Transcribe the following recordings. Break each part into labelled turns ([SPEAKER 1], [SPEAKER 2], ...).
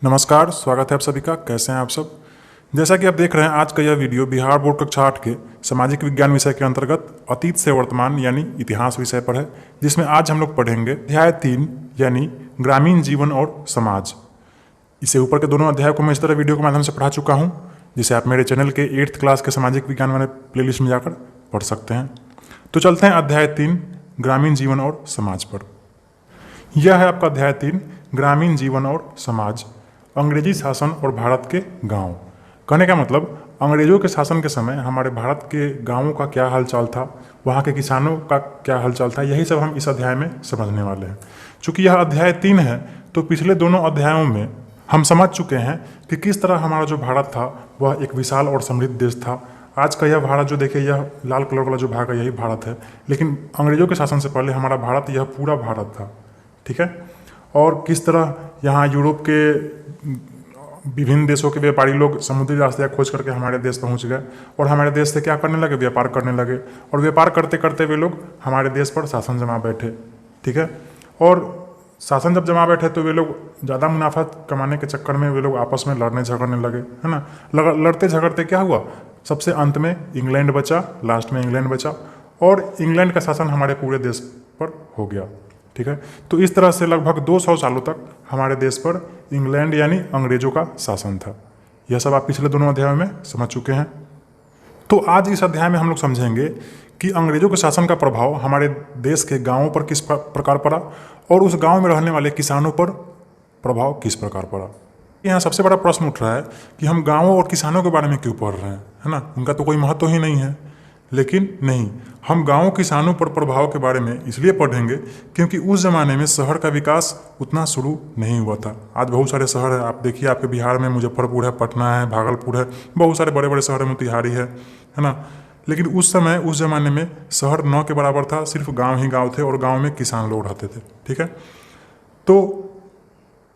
[SPEAKER 1] नमस्कार, स्वागत है आप सभी का। कैसे हैं आप सब। जैसा कि आप देख रहे हैं, आज का यह वीडियो बिहार बोर्ड कक्षा 8 के सामाजिक विज्ञान विषय के अंतर्गत अतीत से वर्तमान यानी इतिहास विषय पर है, जिसमें आज हम लोग पढ़ेंगे अध्याय 3 यानी ग्रामीण जीवन और समाज। इससे ऊपर के दोनों अध्याय को मैं इस तरह वीडियो के माध्यम से पढ़ा चुका हूँ, जिसे आप मेरे चैनल के 8th क्लास के सामाजिक विज्ञान वाले प्लेलिस्ट में जाकर पढ़ सकते हैं। तो चलते हैं अध्याय 3 ग्रामीण जीवन और समाज पर। यह है आपका अध्याय 3 ग्रामीण जीवन और समाज, अंग्रेजी शासन और भारत के गांव। कहने का मतलब अंग्रेजों के शासन के समय हमारे भारत के गांवों का क्या हालचाल था, वहाँ के किसानों का क्या हालचाल था, यही सब हम इस अध्याय में समझने वाले हैं। चूँकि यह अध्याय 3 है, तो पिछले दोनों अध्यायों में हम समझ चुके हैं कि किस तरह हमारा जो भारत था वह एक विशाल और समृद्ध देश था। आज का यह भारत जो देखिए, यह लाल कलर वाला जो भाग है यही भारत है, लेकिन अंग्रेजों के शासन से पहले हमारा भारत यह पूरा भारत था। ठीक है। और किस तरह यहाँ यूरोप के विभिन्न देशों के व्यापारी लोग समुद्री रास्ते खोज करके हमारे देश पहुँच गए और हमारे देश से क्या करने लगे, व्यापार करने लगे। और व्यापार करते करते वे लोग हमारे देश पर शासन जमा बैठे। ठीक है। और शासन जब जमा बैठे तो वे लोग ज़्यादा मुनाफा कमाने के चक्कर में वे लोग आपस में लड़ने झगड़ने लगे, है ना। लड़ते झगड़ते क्या हुआ, सबसे अंत में इंग्लैंड बचा, लास्ट में इंग्लैंड बचा और इंग्लैंड का शासन हमारे पूरे देश पर हो गया। ठीक है। तो इस तरह से लगभग 200 सालों तक हमारे देश पर इंग्लैंड यानी अंग्रेजों का शासन था। यह सब आप पिछले दोनों अध्यायों में समझ चुके हैं। तो आज इस अध्याय में हम लोग समझेंगे कि अंग्रेजों के शासन का प्रभाव हमारे देश के गांवों पर किस प्रकार पड़ा और उस गांव में रहने वाले किसानों पर प्रभाव किस प्रकार पड़ा। यहाँ सबसे बड़ा प्रश्न उठ रहा है कि हम गाँवों और किसानों के बारे में क्यों पढ़ रहे हैं, है ना। उनका तो कोई महत्व ही नहीं है। लेकिन नहीं, हम गाँव किसानों पर प्रभाव के बारे में इसलिए पढ़ेंगे क्योंकि उस ज़माने में शहर का विकास उतना शुरू नहीं हुआ था। आज बहुत सारे शहर हैं, आप देखिए आपके बिहार में मुजफ्फरपुर है, पटना है, भागलपुर है, बहुत सारे बड़े बड़े शहर है, मोतिहारी है ना। लेकिन उस समय उस ज़माने में शहर 9 के बराबर था, सिर्फ गाँव ही गाँव थे और गाँव में किसान लोग रहते थे। ठीक है। तो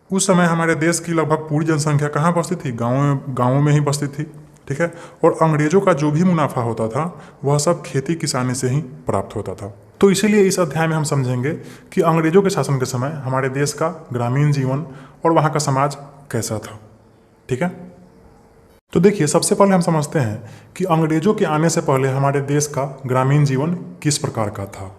[SPEAKER 1] उस समय हमारे देश की लगभग पूरी जनसंख्या कहाँ बसती थी, गाँवों में ही बसती थी। ठीक है। और अंग्रेजों का जो भी मुनाफा होता था वह सब खेती किसानी से ही प्राप्त होता था। तो इसीलिए इस अध्याय में हम समझेंगे कि अंग्रेजों के शासन के समय हमारे देश का ग्रामीण जीवन और वहाँ का समाज कैसा था। ठीक है। तो देखिए, सबसे पहले हम समझते हैं कि अंग्रेजों के आने से पहले हमारे देश का ग्रामीण जीवन किस प्रकार का था।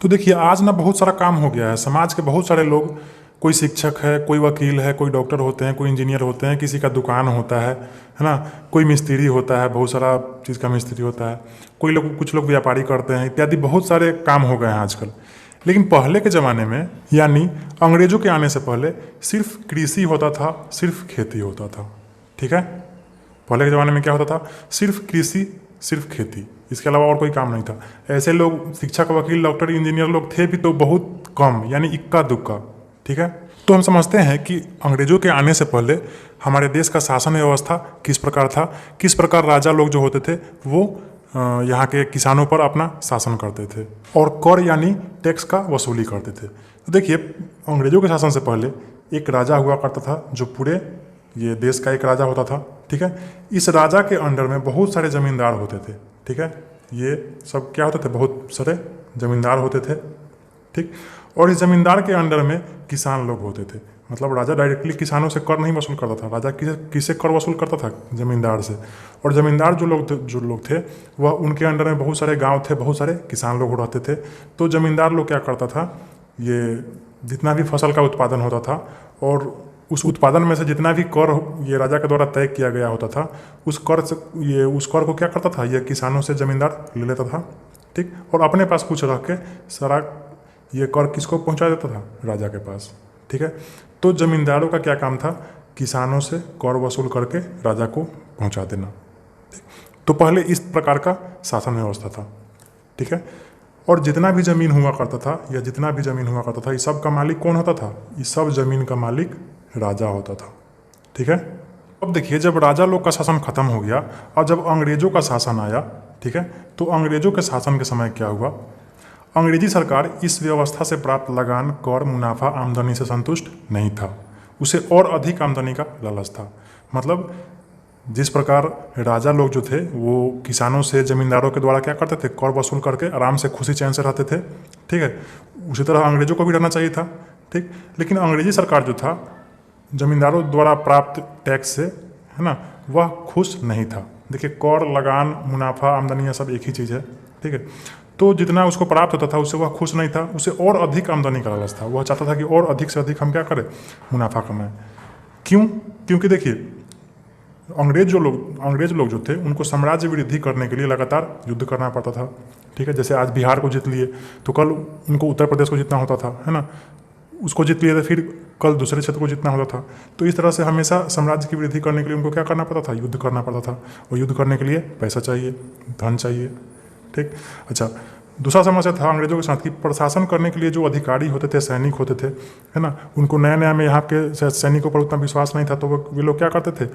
[SPEAKER 1] तो देखिए, आज ना बहुत सारा काम हो गया है। समाज के बहुत सारे लोग, कोई शिक्षक है, कोई वकील है, कोई डॉक्टर होते हैं, कोई इंजीनियर होते हैं, किसी का दुकान होता है ना, कोई मिस्त्री होता है, बहुत सारा चीज़ का मिस्त्री होता है, कुछ लोग व्यापारी करते हैं, इत्यादि बहुत सारे काम हो गए हैं आजकल। लेकिन पहले के ज़माने में यानी अंग्रेजों के आने से पहले सिर्फ कृषि होता था, सिर्फ खेती होता था। ठीक है। पहले के ज़माने में क्या होता था, सिर्फ कृषि, सिर्फ खेती, इसके अलावा और कोई काम नहीं था। ऐसे लोग शिक्षक, वकील, डॉक्टर, इंजीनियर लोग थे भी तो बहुत कम, यानी इक्का दुक्का। ठीक है। तो हम समझते हैं कि अंग्रेजों के आने से पहले हमारे देश का शासन व्यवस्था किस प्रकार था, किस प्रकार राजा लोग जो होते थे वो यहाँ के किसानों पर अपना शासन करते थे और कर यानी टैक्स का वसूली करते थे। तो देखिए, अंग्रेजों के शासन से पहले एक राजा हुआ करता था जो पूरे ये देश का एक राजा होता था। ठीक है। इस राजा के अंडर में बहुत सारे जमींदार होते थे। ठीक है। ये सब क्या होते थे, बहुत सारे जमींदार होते थे। ठीक। और इस जमींदार के अंडर में किसान लोग होते थे। मतलब राजा डायरेक्टली किसानों से कर नहीं वसूल करता था। राजा किससे कर वसूल करता था, जमींदार से। और जमींदार जो लोग थे वह, उनके अंडर में बहुत सारे गांव थे, बहुत सारे किसान लोग रहते थे। तो जमींदार लोग क्या करता था, ये जितना भी फसल का उत्पादन होता था और उस उत्पादन में से जितना भी कर ये राजा के द्वारा तय किया गया होता था, उस कर को क्या करता था, ये किसानों से जमींदार ले लेता था। ठीक। और अपने पास कुछ रख के सारा ये कर किसको पहुंचा देता था, राजा के पास। ठीक है। तो जमींदारों का क्या काम था, किसानों से कर वसूल करके राजा को पहुंचा देना। तो पहले इस प्रकार का शासन व्यवस्था था। ठीक है। और जितना भी जमीन हुआ करता था, इस सब का मालिक कौन होता था, इस सब जमीन का मालिक राजा होता था। ठीक है। अब देखिए, जब राजा लोग का शासन खत्म हो गया और जब अंग्रेजों का शासन आया, ठीक है, तो अंग्रेजों के शासन के समय क्या हुआ, अंग्रेजी सरकार इस व्यवस्था से प्राप्त लगान, कर, मुनाफा, आमदनी से संतुष्ट नहीं था। उसे और अधिक आमदनी का लालच था। मतलब जिस प्रकार राजा लोग जो थे वो किसानों से, जमींदारों के द्वारा क्या करते थे, कर वसूल करके आराम से खुशी चैन से रहते थे। ठीक है। उसी तरह अंग्रेजों को भी रहना चाहिए था। ठीक। लेकिन अंग्रेजी सरकार जो था जमींदारों द्वारा प्राप्त टैक्स से, है ना, वह खुश नहीं था। देखिए, कर, लगान, मुनाफा, आमदनी, यह सब एक ही चीज़ है, ठीक है। तो जितना उसको प्राप्त होता था उससे वह खुश नहीं था, उसे और अधिक आमदनी का लालच था। वह चाहता था कि और अधिक से अधिक हम क्या करें, मुनाफा कमाएं। क्यों? क्योंकि देखिए, अंग्रेज लोग जो थे उनको साम्राज्य वृद्धि करने के लिए लगातार युद्ध करना पड़ता था, ठीक है। जैसे आज बिहार को जीत लिए तो कल उनको उत्तर प्रदेश को जीतना होता था, है ना, उसको जीत लिए तो फिर कल दूसरे क्षेत्र को जीतना होता था। तो इस तरह से हमेशा साम्राज्य की वृद्धि करने के लिए उनको क्या करना पड़ता था, युद्ध करना पड़ता था। और युद्ध करने के लिए पैसा चाहिए, धन चाहिए, ठीक। अच्छा, दूसरा समस्या था अंग्रेजों के साथ कि प्रशासन करने के लिए जो अधिकारी होते थे, सैनिक होते थे, है ना, उनको नया नया में यहाँ के सैनिकों पर उतना विश्वास नहीं था। तो वे लोग क्या करते थे,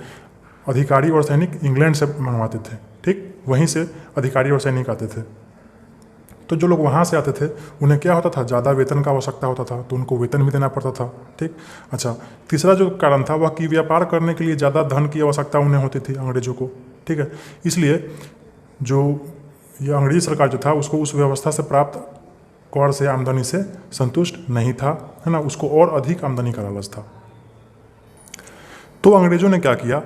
[SPEAKER 1] अधिकारी और सैनिक इंग्लैंड से मंगवाते थे, ठीक, वहीं से अधिकारी और सैनिक आते थे। तो जो लोग वहाँ से आते थे उन्हें क्या होता था, ज़्यादा वेतन का आवश्यकता होता था, तो उनको वेतन भी देना पड़ता था, ठीक। अच्छा, तीसरा जो कारण था वह कि व्यापार करने के लिए ज़्यादा धन की आवश्यकता उन्हें होती थी अंग्रेजों को, ठीक है। इसलिए जो ये अंग्रेजी सरकार जो था उसको उस व्यवस्था से प्राप्त कर से, आमदनी से संतुष्ट नहीं था, है ना, उसको और अधिक आमदनी का लालच था। तो अंग्रेजों ने क्या किया,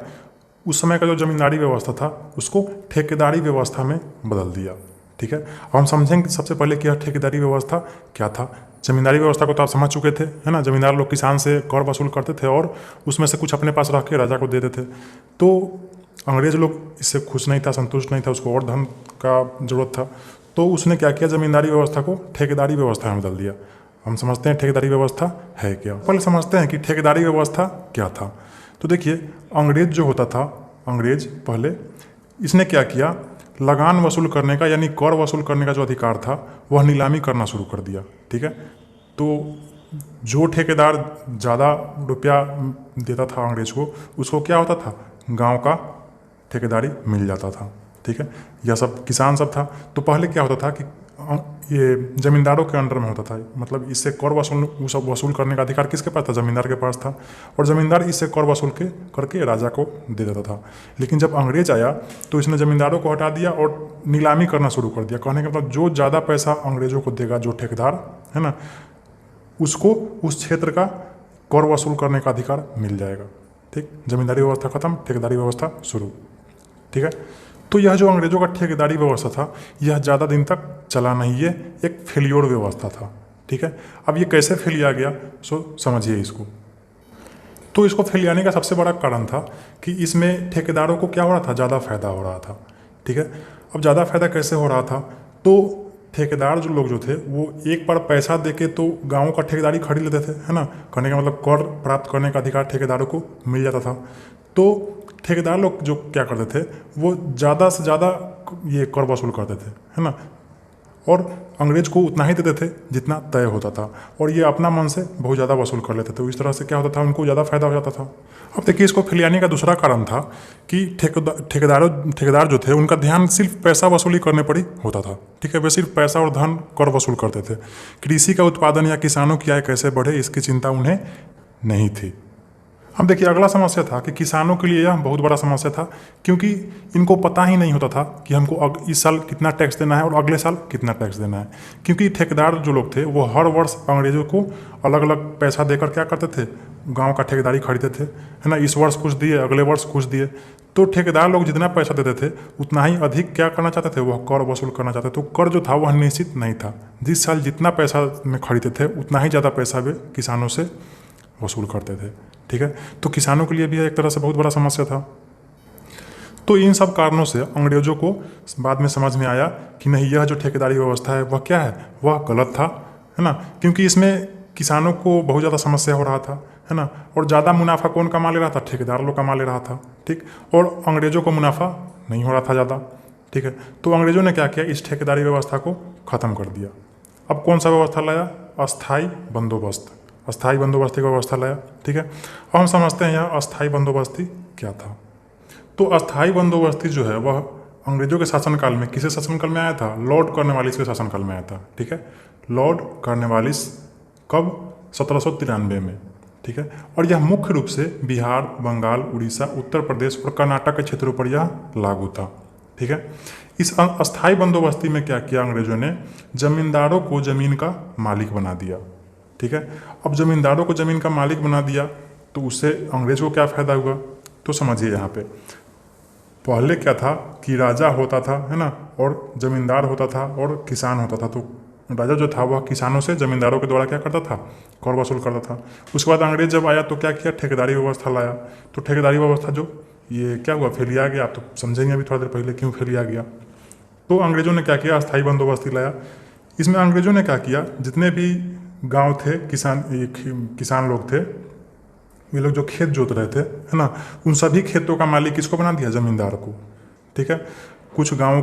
[SPEAKER 1] उस समय का जो जमींदारी व्यवस्था था उसको ठेकेदारी व्यवस्था में बदल दिया, ठीक है। अब हम समझेंगे सबसे पहले कि यह ठेकेदारी व्यवस्था क्या था। जमींदारी व्यवस्था को तो आप समझ चुके थे, है ना। जमींदार लोग किसान से कर वसूल करते थे और उसमें से कुछ अपने पास रख के राजा को दे देते थे। तो अंग्रेज लोग इससे खुश नहीं था, संतुष्ट नहीं था, उसको और धन का जरूरत था। तो उसने क्या किया, जमींदारी व्यवस्था को ठेकेदारी व्यवस्था में बदल दिया। हम समझते हैं ठेकेदारी व्यवस्था है क्या। पहले समझते हैं कि ठेकेदारी व्यवस्था क्या था। तो देखिए, अंग्रेज जो होता था, अंग्रेज पहले इसने क्या किया, लगान वसूल करने का यानी कर वसूल करने का जो अधिकार था वह नीलामी करना शुरू कर दिया, ठीक है। तो जो ठेकेदार ज़्यादा रुपया देता था अंग्रेज को, उसको क्या होता था, गांव का ठेकेदारी मिल जाता था, ठीक है। यह सब किसान सब था। तो पहले क्या होता था कि ये जमींदारों के अंडर में होता था, मतलब इससे कर वसूल करने का अधिकार किसके पास था, जमींदार के पास था। और जमींदार इससे कर वसूल करके राजा को दे देता था। लेकिन जब अंग्रेज आया तो इसने जमींदारों को हटा दिया और नीलामी करना शुरू कर दिया। कहने का मतलब जो ज़्यादा पैसा अंग्रेजों को देगा, जो ठेकेदार है ना, उसको उस क्षेत्र का कर वसूल करने का अधिकार मिल जाएगा, ठीक। जमींदारी व्यवस्था खत्म, ठेकेदारी व्यवस्था शुरू, ठीक है। तो यह जो अंग्रेजों का ठेकेदारी व्यवस्था था यह ज़्यादा दिन तक चला नहीं, ये एक फेलियोर व्यवस्था था, ठीक है। अब ये कैसे फैलिया गया, सो समझिए इसको। तो इसको फैलियाने का सबसे बड़ा कारण था कि इसमें ठेकेदारों को क्या हो रहा था, ज़्यादा फायदा हो रहा था, ठीक है। अब ज़्यादा फायदा कैसे हो रहा था, तो ठेकेदार जो लोग जो थे वो एक बार पैसा देके तो गाँव का ठेकेदारी खरीद लेते थे, है ना। कहने का मतलब कर प्राप्त करने का अधिकार ठेकेदारों को मिल जाता था। तो ठेकेदार लोग जो क्या करते थे वो ज़्यादा से ज़्यादा ये कर वसूल करते थे, है ना, और अंग्रेज को उतना ही देते थे जितना तय होता था, और ये अपना मन से बहुत ज़्यादा वसूल कर लेते थे। तो इस तरह से क्या होता था, उनको ज़्यादा फायदा हो जाता था। अब देखिए, इसको फैलाने का दूसरा कारण था कि ठेकेदार जो थे उनका ध्यान सिर्फ पैसा वसूली करने पर ही होता था, ठीक है। वे सिर्फ पैसा और धन कर वसूल करते थे। कृषि का उत्पादन या किसानों की आय कैसे बढ़े इसकी चिंता उन्हें नहीं थी। अब देखिए, अगला समस्या था कि किसानों के लिए यह बहुत बड़ा समस्या था, क्योंकि इनको पता ही नहीं होता था कि हमको इस साल कितना टैक्स देना है और अगले साल कितना टैक्स देना है। क्योंकि ठेकेदार जो लोग थे वो हर वर्ष अंग्रेजों को अलग अलग पैसा देकर क्या करते थे, गांव का ठेकेदारी खरीदते थे, है ना। इस वर्ष कुछ दिए, अगले वर्ष कुछ दिए। तो ठेकेदार लोग जितना पैसा देते थे उतना ही अधिक क्या करना चाहते थे, वह कर वसूल करना चाहते थे। तो कर जो था वह निश्चित नहीं था। जिस साल जितना पैसा में खरीदते थे उतना ही ज़्यादा पैसा वे किसानों से वसूल करते थे, ठीक है। तो किसानों के लिए भी एक तरह से बहुत बड़ा समस्या था। तो इन सब कारणों से अंग्रेजों को बाद में समझ में आया कि नहीं, यह जो ठेकेदारी व्यवस्था है वह क्या है, वह गलत था, है ना। क्योंकि इसमें किसानों को बहुत ज़्यादा समस्या हो रहा था, है ना। और ज़्यादा मुनाफा कौन कमा ले रहा था, ठेकेदार लोग कमा ले रहा था, ठीक। और अंग्रेजों को मुनाफा नहीं हो रहा था ज़्यादा, ठीक है। तो अंग्रेजों ने क्या किया, इस ठेकेदारी व्यवस्था को ख़त्म कर दिया। अब कौन सा व्यवस्था लाया, अस्थाई बंदोबस्त, अस्थाई बंदोबस्ती का व्यवस्था लाया, ठीक है। अब हम समझते हैं यह अस्थाई बंदोबस्ती क्या था। तो अस्थाई बंदोबस्ती जो है वह अंग्रेजों के शासनकाल में किसे शासनकाल में आया था, लॉर्ड कॉर्नवालिस के शासनकाल में आया था, ठीक है। लॉर्ड कॉर्नवालिस कब, 1793 में, ठीक है। और यह मुख्य रूप से बिहार, बंगाल, उड़ीसा, उत्तर प्रदेश और कर्नाटक के क्षेत्रों पर यह लागू था, ठीक है। इस अस्थाई बंदोबस्ती में क्या किया अंग्रेजों ने, जमींदारों को जमीन का मालिक बना दिया, ठीक है। अब जमींदारों को जमीन का मालिक बना दिया तो उससे अंग्रेज को क्या फ़ायदा हुआ? तो समझिए यहाँ पे पहले क्या था कि राजा होता था, है ना, और जमींदार होता था और किसान होता था। तो राजा जो था वह किसानों से जमींदारों के द्वारा क्या करता था? कर वसूल करता था। उसके बाद अंग्रेज जब आया तो क्या किया? ठेकेदारी व्यवस्था लाया। तो ठेकेदारी व्यवस्था जो ये क्या हुआ? फैलिया गया। आप तो समझेंगे अभी थोड़ा देर पहले क्यों फैलिया गया। तो अंग्रेजों ने क्या किया? अस्थायी बंदोबस्ती लाया। इसमें अंग्रेजों ने क्या किया? जितने भी गांव थे, किसान लोग थे, ये लोग जो खेत जोत रहे थे, है ना, उन सभी खेतों का मालिक किसको बना दिया? जमींदार को। ठीक है। कुछ गाँव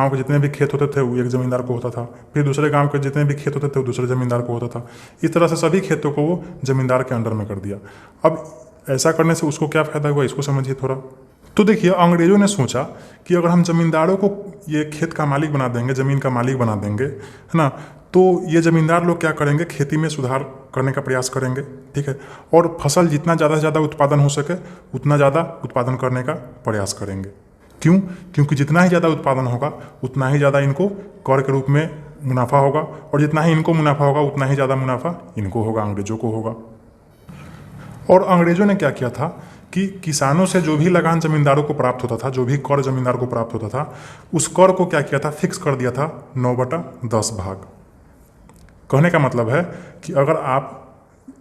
[SPEAKER 1] के जितने भी खेत होते थे वो एक जमींदार को होता था, फिर दूसरे गांव के जितने भी खेत होते थे वो दूसरे जमींदार को होता था। इस तरह से सभी खेतों को वो जमींदार के अंडर में कर दिया। अब ऐसा करने से उसको क्या फ़ायदा हुआ, इसको समझिए थोड़ा। तो देखिए, अंग्रेजों ने सोचा कि अगर हम जमींदारों को ये खेत का मालिक बना देंगे, ज़मीन का मालिक बना देंगे, है ना, तो ये ज़मींदार लोग क्या करेंगे? खेती में सुधार करने का प्रयास करेंगे। ठीक है। और फसल जितना ज़्यादा से ज़्यादा उत्पादन हो सके उतना ज़्यादा उत्पादन करने का प्रयास करेंगे। क्यों? क्योंकि जितना ही ज़्यादा उत्पादन होगा उतना ही ज़्यादा इनको कर के रूप में मुनाफा होगा, और जितना ही इनको मुनाफा होगा उतना ही ज़्यादा मुनाफा इनको होगा, अंग्रेजों को होगा। और अंग्रेजों ने क्या किया था कि किसानों से जो भी लगान जमींदारों को प्राप्त होता था, जो भी कर जमींदार को प्राप्त होता था, उस कर को क्या किया था? फिक्स कर दिया था 9/10 भाग। कहने का मतलब है कि अगर आप,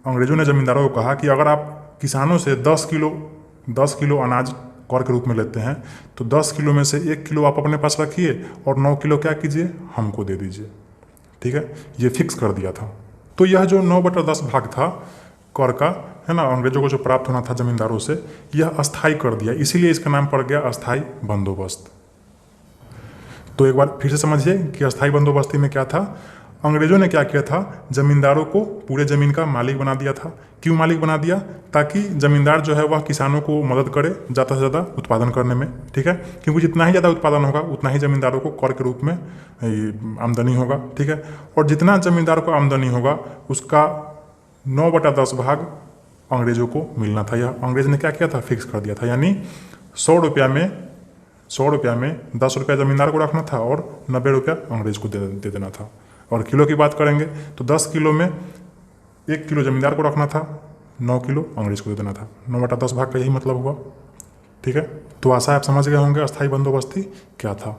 [SPEAKER 1] अंग्रेजों ने जमींदारों को कहा कि अगर आप किसानों से 10 किलो अनाज कर के रूप में लेते हैं तो 10 किलो में से 1 किलो आप अपने पास रखिए और 9 किलो क्या कीजिए? हमको दे दीजिए। ठीक है। ये फिक्स कर दिया था। तो यह जो 9/10 भाग था कर का, है ना, अंग्रेजों को जो प्राप्त होना था जमींदारों से, यह अस्थाई कर दिया। इसीलिए इसका नाम पड़ गया अस्थाई बंदोबस्त। तो एक बार फिर से समझिए कि अस्थाई बंदोबस्ती में क्या था। अंग्रेजों ने क्या किया था? जमींदारों को पूरे ज़मीन का मालिक बना दिया था। क्यों मालिक बना दिया? ताकि जमींदार जो है वह किसानों को मदद करे ज़्यादा से ज़्यादा उत्पादन करने में। ठीक है। क्योंकि जितना ही ज़्यादा उत्पादन होगा उतना ही जमींदारों को कर के रूप में आमदनी होगा। ठीक है। और जितना जमींदार को आमदनी होगा उसका 9/10 भाग अंग्रेजों को मिलना था। यह अंग्रेज ने क्या किया था? फिक्स कर दिया था। यानी 100 रुपया में 10 रुपया जमींदार को रखना था और 90 रुपया अंग्रेज को दे देना था। और किलो की बात करेंगे तो 10 किलो में 1 किलो जमींदार को रखना था, 9 किलो अंग्रेज को दे देना था। 9/10 भाग का यही मतलब हुआ। ठीक है। तो आशा आप समझ गए होंगे अस्थाई बंदोबस्ती क्या था।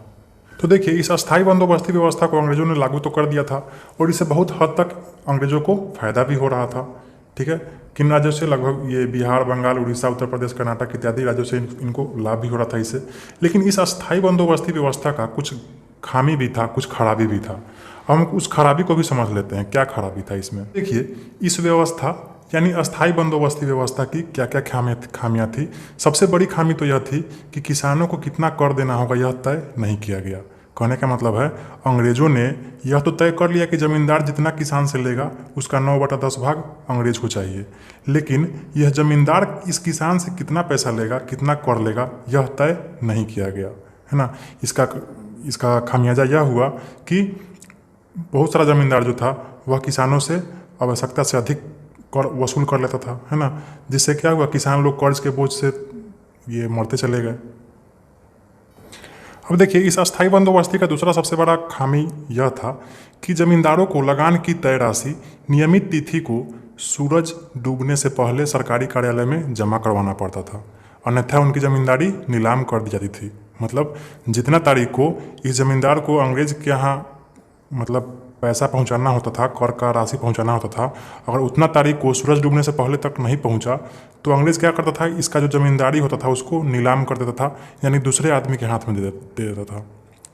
[SPEAKER 1] तो देखिए, इस अस्थाई बंदोबस्ती व्यवस्था को अंग्रेजों ने लागू तो कर दिया था और इससे बहुत हद तक अंग्रेजों को फायदा भी हो रहा था। ठीक है। किन राज्यों से? लगभग ये बिहार, बंगाल, उड़ीसा, उत्तर प्रदेश, कर्नाटक इत्यादि राज्यों से इनको लाभ भी हो रहा था इससे। लेकिन इस अस्थाई बंदोबस्ती व्यवस्था का कुछ खामी भी था, कुछ खराबी भी था। हम उस खराबी को भी समझ लेते हैं। क्या खराबी था इसमें? देखिए, इस व्यवस्था यानी अस्थाई बंदोबस्ती व्यवस्था की क्या क्या खामियां थी। सबसे बड़ी खामी तो यह थी कि किसानों को कितना कर देना होगा यह तय नहीं किया गया। कहने का मतलब है अंग्रेजों ने यह तो तय कर लिया कि जमींदार जितना किसान से लेगा उसका 9/10 भाग अंग्रेज को चाहिए, लेकिन यह जमींदार इस किसान से कितना पैसा लेगा, कितना कर लेगा, यह तय नहीं किया गया, है ना। इसका खामियाजा यह हुआ कि बहुत सारा जमींदार जो था वह किसानों से आवश्यकता से अधिक कर वसूल कर लेता था, है ना, जिससे क्या हुआ? किसान लोग कर्ज के बोझ से ये मरते चले गए। अब देखिए, इस अस्थाई बंदोबस्ती का दूसरा सबसे बड़ा खामी यह था कि जमींदारों को लगान की तय राशि नियमित तिथि को सूरज डूबने से पहले सरकारी कार्यालय में जमा करवाना पड़ता था, अन्यथा उनकी जमींदारी नीलाम कर दी जाती थी। मतलब जितना तारीख को इस जमींदार को अंग्रेज के यहाँ मतलब पैसा पहुंचाना होता था, कर का राशि पहुंचाना होता था, अगर उतना तारीख को सूरज डूबने से पहले तक नहीं पहुंचा तो अंग्रेज क्या करता था? इसका जो जमींदारी होता था उसको नीलाम कर देता था, यानी दूसरे आदमी के हाथ में दे देता था।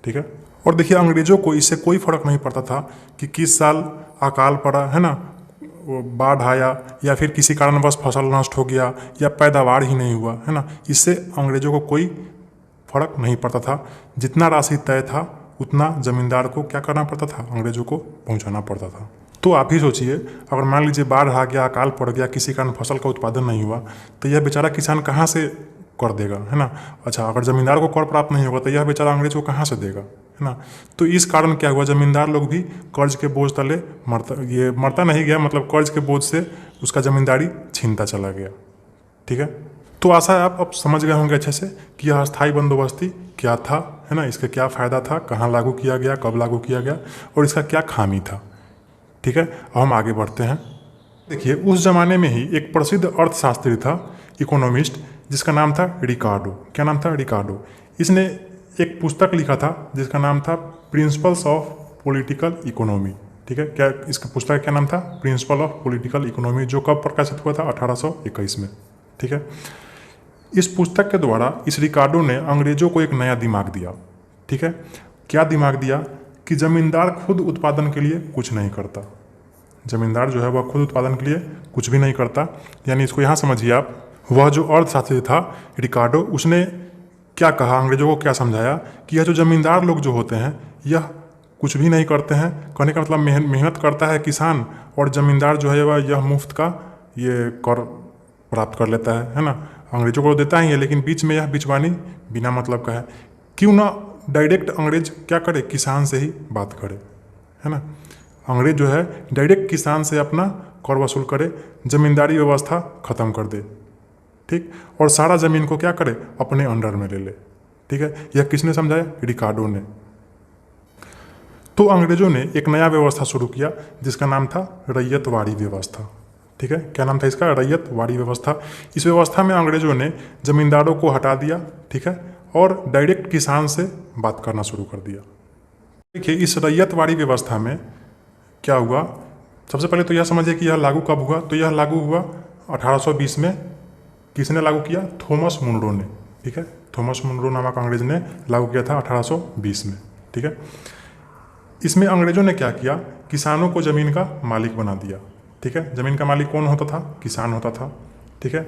[SPEAKER 1] ठीक है। और देखिए, अंग्रेजों को इससे कोई फर्क नहीं पड़ता था कि किस साल अकाल पड़ा, है ना, बाढ़ आया या फिर किसी कारणवश फसल नष्ट हो गया या पैदावार ही नहीं हुआ, है ना। इससे अंग्रेजों को कोई फर्क नहीं पड़ता था। जितना राशि तय था उतना जमींदार को क्या करना पड़ता था? अंग्रेजों को पहुंचाना पड़ता था। तो आप ही सोचिए, अगर मान लीजिए बाढ़ आ गया, अकाल पड़ गया, किसी कारण फसल का उत्पादन नहीं हुआ तो यह बेचारा किसान कहाँ से कर देगा, है ना। अच्छा, अगर जमींदार को कर प्राप्त नहीं होगा तो यह बेचारा अंग्रेज को कहाँ से देगा, है ना। तो इस कारण क्या हुआ? जमींदार लोग भी कर्ज के बोझ तले मरता नहीं गया, मतलब कर्ज के बोझ से उसका जमींदारी छीनता चला गया। ठीक है। तो आशा है आप अब समझ गए होंगे अच्छे से कि यह अस्थाई बंदोबस्ती क्या था, है ना, इसका क्या फ़ायदा था, कहाँ लागू किया गया, कब लागू किया गया और इसका क्या खामी था। ठीक है। अब हम आगे बढ़ते हैं। देखिए उस जमाने में ही एक प्रसिद्ध अर्थशास्त्री था, इकोनॉमिस्ट, जिसका नाम था रिकार्डो। क्या नाम था? रिकार्डो। इसने एक पुस्तक लिखा था जिसका नाम था प्रिंसिपल्स ऑफ पॉलिटिकल इकोनॉमी। ठीक है, क्या इसका पुस्तक का क्या नाम था? प्रिंसिपल ऑफ पॉलिटिकल इकोनॉमी, जो कब प्रकाशित हुआ था? 1821 में। ठीक है, इस पुस्तक के द्वारा इस रिकार्डो ने अंग्रेजों को एक नया दिमाग दिया। ठीक है, क्या दिमाग दिया? कि जमींदार खुद उत्पादन के लिए कुछ नहीं करता। जमींदार जो है वह खुद उत्पादन के लिए कुछ भी नहीं करता। यानी इसको यहाँ समझिए आप, वह जो अर्थशास्त्री था रिकार्डो, उसने क्या कहा, अंग्रेजों को क्या समझाया कि यह जो जमींदार लोग जो होते हैं यह कुछ भी नहीं करते हैं। कहने का मतलब मेहनत करता है किसान, और जमींदार जो है वह यह मुफ्त का ये कर प्राप्त कर लेता है ना। अंग्रेजों को देता ही है, लेकिन बीच में यह बिचवानी बिना मतलब का है। क्यों ना डायरेक्ट अंग्रेज क्या करे? किसान से ही बात करे, है ना। अंग्रेज जो है डायरेक्ट किसान से अपना कर वसूल करे, जमींदारी व्यवस्था खत्म कर दे। ठीक, और सारा ज़मीन को क्या करे? अपने अंडर में ले ले। ठीक है, यह किसने समझाया? रिकार्डो ने। तो अंग्रेजों ने एक नया व्यवस्था शुरू किया जिसका नाम था रैयतवाड़ी व्यवस्था। ठीक है, क्या नाम था इसका? रैयतवाड़ी व्यवस्था। इस व्यवस्था में अंग्रेजों ने जमींदारों को हटा दिया। ठीक है, और डायरेक्ट किसान से बात करना शुरू कर दिया। देखिए इस रैयतवाड़ी व्यवस्था में क्या हुआ? सबसे पहले तो यह समझिए कि यह लागू कब हुआ। तो यह लागू हुआ 1820 में। किसने लागू किया? थॉमस मुनरो ने। ठीक है, थॉमस मुनरो नामक अंग्रेज ने लागू किया था 1820 में। ठीक है, इसमें अंग्रेजों ने क्या किया? किसानों को ज़मीन का मालिक बना दिया। ठीक है, ज़मीन का मालिक कौन होता था? किसान होता था। ठीक है,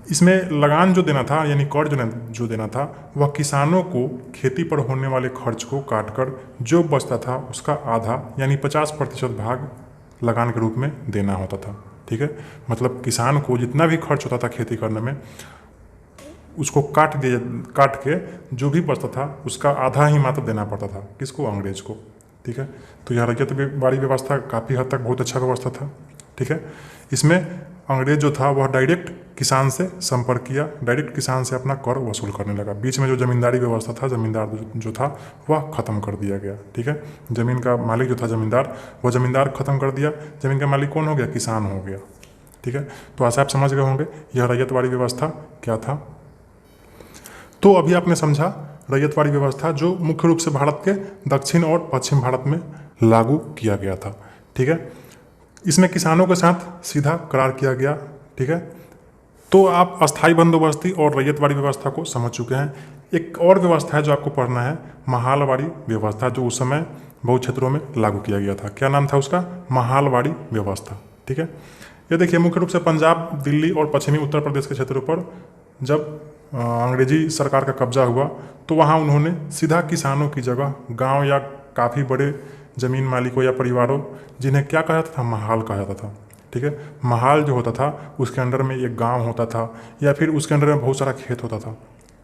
[SPEAKER 1] इसमें लगान जो देना था, यानी कर जो देना था, वह किसानों को खेती पर होने वाले खर्च को काटकर जो बचता था उसका आधा यानी 50% भाग लगान के रूप में देना होता था। ठीक है, मतलब किसान को जितना भी खर्च होता था खेती करने में, उसको काट के जो भी बचता था उसका आधा ही मात्र देना पड़ता था। किसको? अंग्रेज को। ठीक है, तो यह रैयतवाड़ी व्यवस्था काफ़ी हद तक बहुत अच्छा व्यवस्था था। ठीक है, इसमें अंग्रेज जो था वह डायरेक्ट किसान से संपर्क किया, डायरेक्ट किसान से अपना कर वसूल करने लगा। बीच में जो जमींदारी व्यवस्था था, जमींदार जो था वह ख़त्म कर दिया गया। ठीक है, ज़मीन का मालिक जो था जमींदार, वह जमींदार ख़त्म कर दिया। ज़मीन का मालिक कौन हो गया? किसान हो गया। ठीक है, तो ऐसा आप समझ गए होंगे यह रैयतवाड़ी व्यवस्था क्या था। तो अभी आपने समझा रैयतवाड़ी व्यवस्था, जो मुख्य रूप से भारत के दक्षिण और पश्चिम भारत में लागू किया गया था। ठीक है, इसमें किसानों के साथ सीधा करार किया गया। ठीक है, तो आप अस्थाई बंदोबस्ती और रैयतवाड़ी व्यवस्था को समझ चुके हैं। एक और व्यवस्था है जो आपको पढ़ना है, महालवाड़ी व्यवस्था, जो उस समय बहुत क्षेत्रों में लागू किया गया था। क्या नाम था उसका? महालवाड़ी व्यवस्था। ठीक है, ये देखिए मुख्य रूप से पंजाब, दिल्ली और पश्चिमी उत्तर प्रदेश के क्षेत्रों पर जब अंग्रेजी सरकार का कब्जा हुआ तो वहाँ उन्होंने सीधा किसानों की जगह गांव या काफ़ी बड़े ज़मीन मालिकों या परिवारों, जिन्हें क्या कहा जाता था? महाल कहा जाता था। ठीक है, महाल जो होता था उसके अंडर में एक गांव होता था या फिर उसके अंडर में बहुत सारा खेत होता था।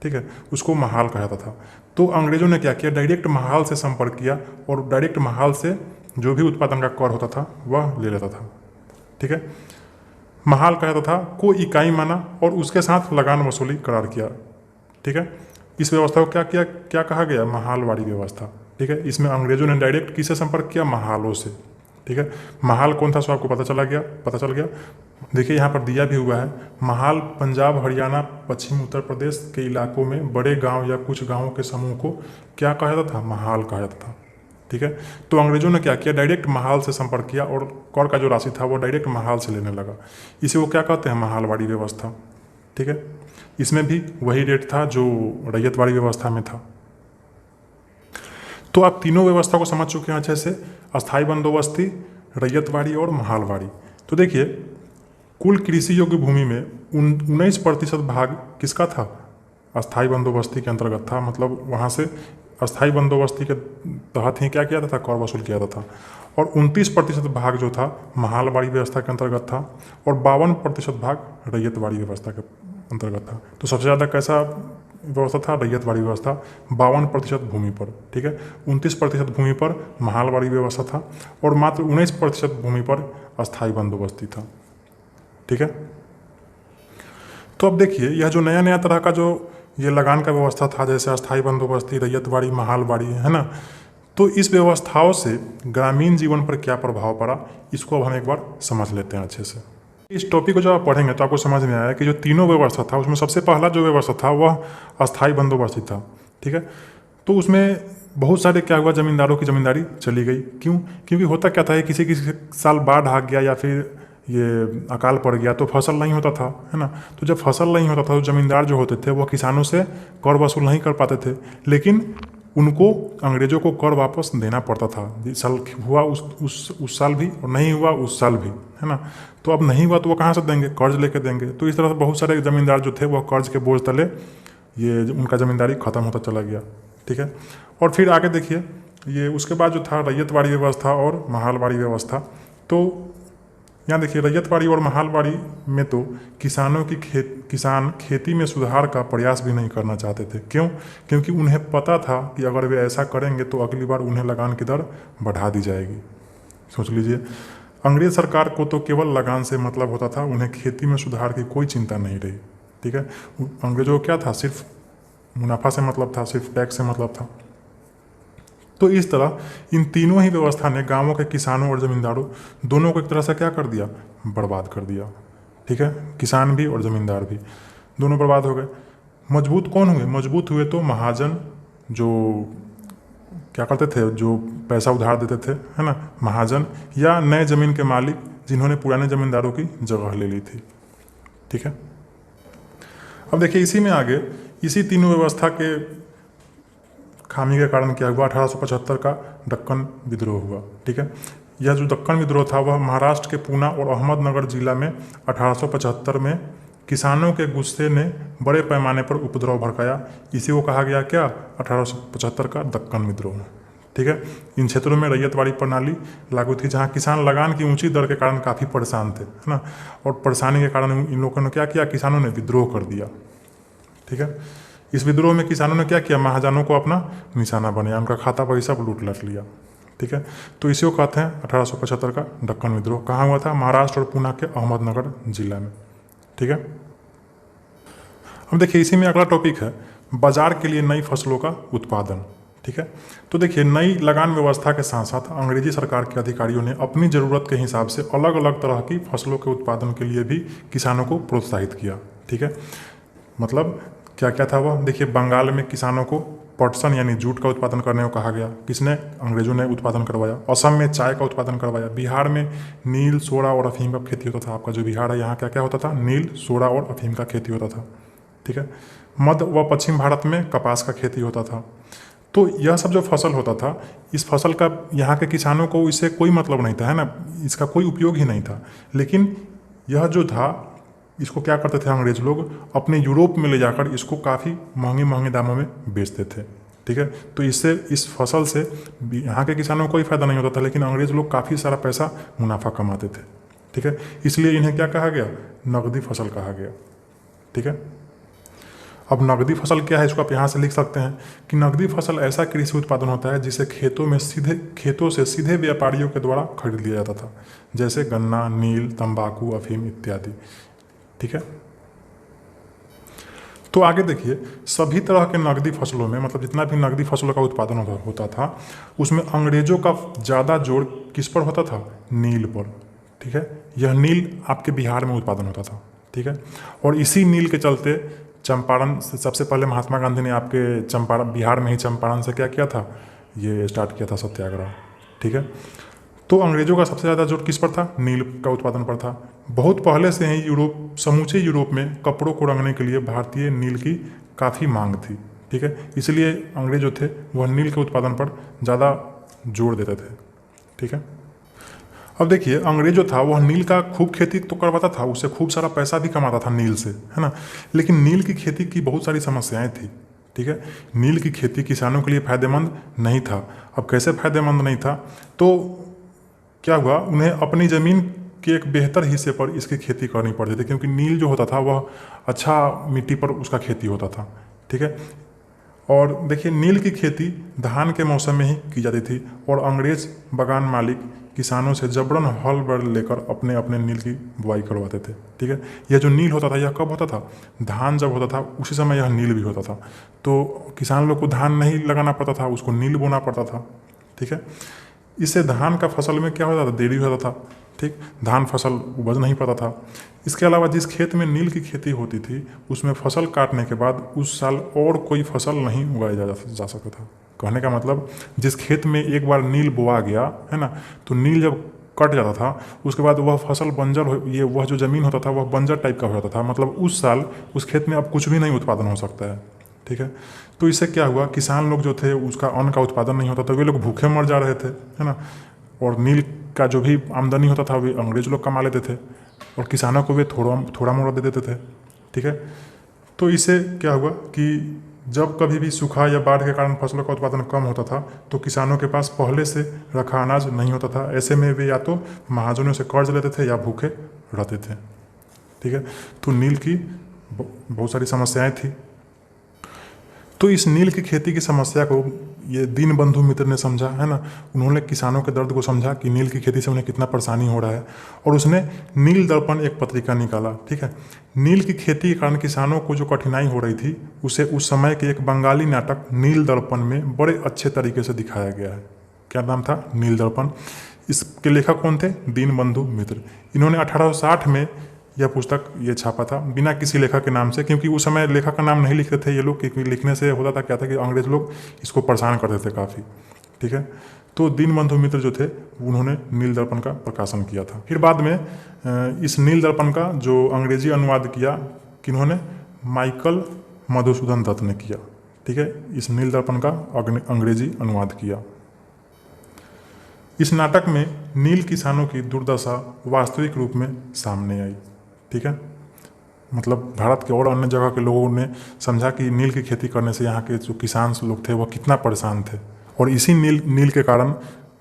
[SPEAKER 1] ठीक है, उसको महाल कहा जाता था। तो अंग्रेजों ने क्या किया? डायरेक्ट महाल से संपर्क किया और डायरेक्ट महाल से जो भी उत्पादन का कर होता था वह ले लेता था। ठीक है, महाल कहा जाता था को इकाई माना और उसके साथ लगान वसूली करार किया। ठीक है, इस व्यवस्था को क्या किया? क्या कहा गया? महालवाड़ी व्यवस्था। ठीक है, इसमें अंग्रेजों ने डायरेक्ट किससे संपर्क किया? महालों से। ठीक है, महाल कौन था? सो आपको पता चल गया। देखिए यहाँ पर दिया भी हुआ है, महाल पंजाब, हरियाणा, पश्चिम उत्तर प्रदेश के इलाकों में बड़े गांव या कुछ गांवों के समूह को क्या कहा जाता था? महाल कहा जाता था। ठीक है, तो अंग्रेजों ने क्या किया? डायरेक्ट महाल से संपर्क किया और कर का जो राशि था वो डायरेक्ट महाल से लेने लगा। इसे वो क्या कहते हैं? महालवाड़ी व्यवस्था। ठीक है, इसमें भी वही रेट था जो रैयतवाड़ी व्यवस्था में था। तो आप तीनों व्यवस्था को समझ चुके हैं अच्छे से, अस्थाई बंदोबस्ती, रैयतवाड़ी और महालवाड़ी। तो देखिए कुल कृषि योग्य भूमि में 19% भाग किसका था? अस्थाई बंदोबस्ती के अंतर्गत था। मतलब वहाँ से अस्थाई बंदोबस्ती के तहत ही क्या किया जाता था? कर वसूल किया जाता था। और 29% भाग जो था महालवाड़ी व्यवस्था के अंतर्गत था और 52% भाग रैयतवाड़ी व्यवस्था के अंतर्गत था। तो सबसे ज़्यादा कैसा व्यवस्था था? रैयतवाड़ी व्यवस्था, 52% भूमि पर। ठीक है, 29% भूमि पर महालवाड़ी व्यवस्था था और मात्र 19% भूमि पर अस्थाई बंदोबस्ती था। ठीक है, तो अब देखिए यह जो नया नया तरह का जो ये लगान का व्यवस्था था, जैसे अस्थाई बंदोबस्ती, रैयतवाड़ी, महालवाड़ी, है ना, तो इस व्यवस्थाओं से ग्रामीण जीवन पर क्या प्रभाव पड़ा, इसको अब हम एक बार समझ लेते हैं अच्छे से। इस टॉपिक को जब आप पढ़ेंगे तो आपको समझ में आया कि जो तीनों व्यवस्था था उसमें सबसे पहला जो व्यवस्था था वह अस्थाई बंदोबस्त ही था। ठीक है, तो उसमें बहुत सारे क्या हुआ, जमींदारों की जमींदारी चली गई। क्यों? क्योंकि होता क्या था, किसी किसी साल बाढ़ आ गया या फिर ये अकाल पड़ गया तो फसल नहीं होता था, है ना। तो जब फसल नहीं होता था तो जमींदार जो होते थे वह किसानों से कर वसूल नहीं कर पाते थे, लेकिन उनको अंग्रेजों को कर वापस देना पड़ता था। जिस साल हुआ उस साल भी, और नहीं हुआ उस साल भी, है ना। तो अब नहीं हुआ तो वो कहाँ से देंगे, कर्ज लेके देंगे। तो इस तरह से बहुत सारे जमींदार जो थे वह कर्ज के बोझ तले ये उनका ज़मींदारी ख़त्म होता चला गया। ठीक है, और फिर आगे देखिए, ये उसके बाद जो था रैयतवाड़ी व्यवस्था और महालवाड़ी व्यवस्था। तो यहाँ देखिए, रैयतवाड़ी और महालवाड़ी में तो किसानों की किसान खेती में सुधार का प्रयास भी नहीं करना चाहते थे। क्यों? क्योंकि उन्हें पता था कि अगर वे ऐसा करेंगे तो अगली बार उन्हें लगान की दर बढ़ा दी जाएगी। सोच लीजिए, अंग्रेज सरकार को तो केवल लगान से मतलब होता था, उन्हें खेती में सुधार की कोई चिंता नहीं रही। ठीक है, अंग्रेजों को क्या था, सिर्फ मुनाफा से मतलब था, सिर्फ टैक्स से मतलब था। तो इस तरह इन तीनों ही व्यवस्था ने गांवों के किसानों और जमींदारों दोनों को एक तरह से क्या कर दिया, बर्बाद कर दिया। ठीक है, किसान भी और जमींदार भी दोनों बर्बाद हो गए। मजबूत कौन हुए? मजबूत हुए तो महाजन, जो क्या करते थे, जो पैसा उधार देते थे, है ना, महाजन, या नए ज़मीन के मालिक जिन्होंने पुराने ज़मींदारों की जगह ले ली थी। ठीक है, अब देखिए इसी में आगे इसी तीनों व्यवस्था के खामी के कारण क्या हुआ, 1875 का दक्कन विद्रोह हुआ। ठीक है, यह जो दक्कन विद्रोह था वह महाराष्ट्र के पूना और अहमदनगर जिला में 1875 में किसानों के गुस्से ने बड़े पैमाने पर उपद्रव भड़काया। इसी को कहा गया क्या, 1875 का दक्कन विद्रोह। ठीक है, इन क्षेत्रों में रैयतवाड़ी प्रणाली लागू थी, जहाँ किसान लगान की ऊंची दर के कारण काफ़ी परेशान थे, है ना। और परेशानी के कारण इन लोगों ने क्या किया, किसानों ने विद्रोह कर दिया। ठीक है, इस विद्रोह में किसानों ने क्या किया, महाजनों को अपना निशाना बनाया, उनका खाता पैसा लूट लट लिया। ठीक है, तो इसी को कहते हैं 1875 का दक्कन विद्रोह। कहाँ हुआ था? महाराष्ट्र और पूना के अहमदनगर जिला में। ठीक है, अब देखिए इसी में अगला टॉपिक है बाजार के लिए नई फसलों का उत्पादन। ठीक है, तो देखिए नई लगान व्यवस्था के साथ साथ अंग्रेजी सरकार के अधिकारियों ने अपनी ज़रूरत के हिसाब से अलग अलग तरह की फसलों के उत्पादन के लिए भी किसानों को प्रोत्साहित किया। ठीक है, मतलब क्या क्या था वह, देखिए बंगाल में किसानों को पटसन यानी जूट का उत्पादन करने को कहा गया, किसने, अंग्रेजों ने उत्पादन करवाया। असम में चाय का उत्पादन करवाया। बिहार में नील, सोडा और अफीम का खेती होता था। आपका जो बिहार है यहाँ क्या क्या होता था, नील, सोडा और अफीम का खेती होता था। ठीक है, मध्य व पश्चिम भारत में कपास का खेती होता था। तो यह सब जो फसल होता था, इस फसल का यहाँ के किसानों को इससे कोई मतलब नहीं था, है ना, इसका कोई उपयोग ही नहीं था। लेकिन यह जो था, इसको क्या करते थे अंग्रेज लोग, अपने यूरोप में ले जाकर इसको काफ़ी महंगे महंगे दामों में बेचते थे। ठीक है, तो इससे, इस फसल से यहाँ के किसानों को कोई फ़ायदा नहीं होता था, लेकिन अंग्रेज लोग काफ़ी सारा पैसा मुनाफा कमाते थे। ठीक है, इसलिए इन्हें क्या कहा गया, नकदी फसल कहा गया। ठीक है, अब नकदी फसल क्या है, इसको आप यहाँ से लिख सकते हैं कि नकदी फसल ऐसा कृषि उत्पादन होता है जिसे खेतों से सीधे व्यापारियों के द्वारा खरीद लिया जाता था, जैसे गन्ना, नील, तंबाकू, अफीम इत्यादि। ठीक है, तो आगे देखिए, सभी तरह के नकदी फसलों में, मतलब जितना भी नकदी फसलों का उत्पादन होता था, उसमें अंग्रेजों का ज़्यादा जोर किस पर होता था, नील पर। ठीक है, यह नील आपके बिहार में उत्पादन होता था। ठीक है, और इसी नील के चलते चंपारण से सबसे पहले महात्मा गांधी ने आपके चंपारण, बिहार में ही चंपारण से क्या किया था, ये स्टार्ट किया था सत्याग्रह। ठीक है, तो अंग्रेजों का सबसे ज़्यादा जोर किस पर था, नील का उत्पादन पर था। बहुत पहले से ही समूचे यूरोप में कपड़ों को रंगने के लिए भारतीय नील की काफ़ी मांग थी। ठीक है, इसलिए अंग्रेज जो थे वह नील के उत्पादन पर ज़्यादा जोर देते थे। ठीक है, अब देखिए अंग्रेज जो था वह नील का खूब खेती तो करवाता था, उससे खूब सारा पैसा भी कमाता था नील से, है ना। लेकिन नील की खेती की बहुत सारी समस्याएं थी। ठीक है, नील की खेती किसानों के लिए फ़ायदेमंद नहीं था। अब कैसे फ़ायदेमंद नहीं था, तो क्या हुआ, उन्हें अपनी ज़मीन के एक बेहतर हिस्से पर इसकी खेती करनी पड़ती थी, क्योंकि नील जो होता था वह अच्छा मिट्टी पर उसका खेती होता था। ठीक है, और देखिए नील की खेती धान के मौसम में ही की जाती थी, और अंग्रेज बागान मालिक किसानों से जबरन हल बैल लेकर अपने अपने नील की बुआई करवाते थे। ठीक है, यह जो नील होता था यह कब होता था, धान जब होता था उसी समय यह नील भी होता था। तो किसान लोग को धान नहीं लगाना पड़ता था, उसको नील बोना पड़ता था। ठीक है। इससे धान का फसल में क्या होता था, देरी होता था, ठीक, धान फसल उपज नहीं पाता था। इसके अलावा जिस खेत में नील की खेती होती थी उसमें फसल काटने के बाद उस साल और कोई फसल नहीं उगाया जा सकता था। कहने का मतलब जिस खेत में एक बार नील बोआ गया है ना, तो नील जब कट जाता था उसके बाद वह फसल बंजर हो, ये वह जो ज़मीन होता था वह बंजर टाइप का हो जाता था। मतलब उस साल उस खेत में अब कुछ भी नहीं उत्पादन हो सकता है, ठीक है। तो इससे क्या हुआ, किसान लोग जो थे उसका अन्न का उत्पादन नहीं होता था, वे लोग भूखे मर जा रहे थे, है ना। और नील का जो भी आमदनी होता था वे अंग्रेज लोग कमा लेते थे और किसानों को वे थोड़ा मोड़ा दे देते थे, ठीक है। तो इससे क्या हुआ कि जब कभी भी सूखा या बाढ़ के कारण फसलों का उत्पादन कम होता था तो किसानों के पास पहले से रखा अनाज नहीं होता था। ऐसे में वे या तो महाजनों से कर्ज लेते थे या भूखे रहते थे, ठीक है। तो नील की बहुत सारी समस्याएं थी। तो इस नील की खेती की समस्या को ये दीनबंधु मित्र ने समझा, है ना। उन्होंने किसानों के दर्द को समझा कि नील की खेती से उन्हें कितना परेशानी हो रहा है और उसने नील दर्पण एक पत्रिका निकाला, ठीक है। नील की खेती के कारण किसानों को जो कठिनाई हो रही थी उसे उस समय के एक बंगाली नाटक नील दर्पण में बड़े अच्छे तरीके से दिखाया गया है। क्या नाम था, नील दर्पण। इसके लेखक कौन थे, दीनबंधु मित्र। इन्होंने 1860 में यह पुस्तक ये छापा था बिना किसी लेखक के नाम से, क्योंकि उस समय लेखक का नाम नहीं लिखते थे ये लोग, क्योंकि लिखने से होता था क्या था कि अंग्रेज लोग इसको परेशान करते थे काफ़ी, ठीक है। तो दीनबंधु मित्र जो थे उन्होंने नील दर्पण का प्रकाशन किया था। फिर बाद में इस नील दर्पण का जो अंग्रेजी अनुवाद किया किन्होंने, माइकल मधुसूदन दत्त ने किया, ठीक है। इस नील दर्पण का अंग्रेजी अनुवाद किया। इस नाटक में नील किसानों की दुर्दशा वास्तविक रूप में सामने आई, ठीक है। मतलब भारत के और अन्य जगह के लोगों ने समझा कि नील की खेती करने से यहाँ के जो किसान लोग थे वह कितना परेशान थे, और इसी नील के कारण